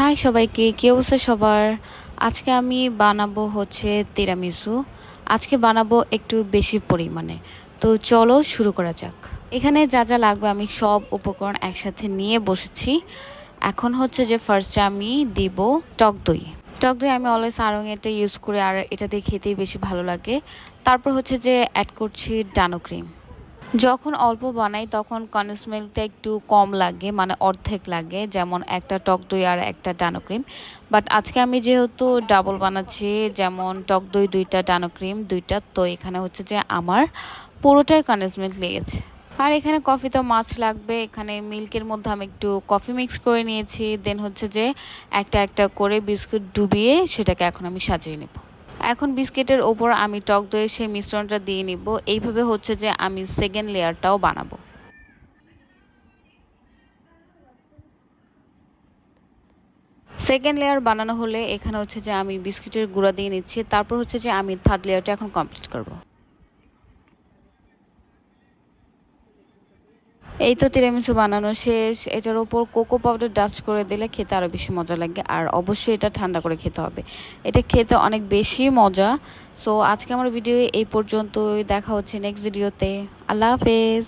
High সবাইকে, কি অবস্থা সবার? আজকে আমি বানাবো হচ্ছে তিরামিসু। আজকে বানাবো একটু বেশি পরিমাণে। তো চলো শুরু করা যাক। এখানে যা যা লাগবে আমি সব উপকরণ একসাথে নিয়ে বসেছি। এখন হচ্ছে যে ফার্স্টে আমি দিব টক দই। টক দই আমি অলওয়েজ আড়ং এটা ইউজ করি, আর এটা দিয়ে খেতেই বেশি ভালো লাগে। তারপর হচ্ছে যে অ্যাড করছি ডানো ক্রিম। যখন অল্প বানাই তখন কনডেন্স মিল্কটা একটু কম লাগে, মানে অর্ধেক লাগে, যেমন একটা টক দই আর একটা ডানো ক্রিম। বাট আজকে আমি যেহেতু ডাবল বানাচ্ছি, যেমন টক দই 2টা, ডানো ক্রিম 2টা, তো এখানে হচ্ছে যে আমার পুরোটাই কনডেন্স মিল্ক লেগেছে। আর এখানে কফি তো মাছ লাগবে। এখানে মিল্কের মধ্যে আমি একটু কফি মিক্স করে নিয়েছি, দেন হচ্ছে যে একটা একটা করে বিস্কুট ডুবিয়ে সেটাকে এখন আমি সাজিয়ে নেব। এখন বিস্কিটের ওপর আমি টক দইয়ের সেই মিশ্রণটা দিয়ে নিব। এইভাবে হচ্ছে যে আমি সেকেন্ড লেয়ারটাও বানাবো। সেকেন্ড লেয়ার বানানো হলে এখানে হচ্ছে যে আমি বিস্কিটের গুঁড়া দিয়ে নিচ্ছি। তারপর হচ্ছে যে আমি থার্ড লেয়ারটা এখন কমপ্লিট করব। এই তো তিরামিসু বানানো শেষ। এটার উপর কোকো পাউডার ডাস্ট করে দিলে খেতে আরো বেশি মজা লাগে, আর অবশ্যই এটা ঠান্ডা করে খেতে হবে। এটা খেতে অনেক বেশি মজা। সো আজকে আমার ভিডিও এই পর্যন্তই। দেখা হচ্ছে নেক্সট ভিডিওতে। আল্লাহ হাফেজ।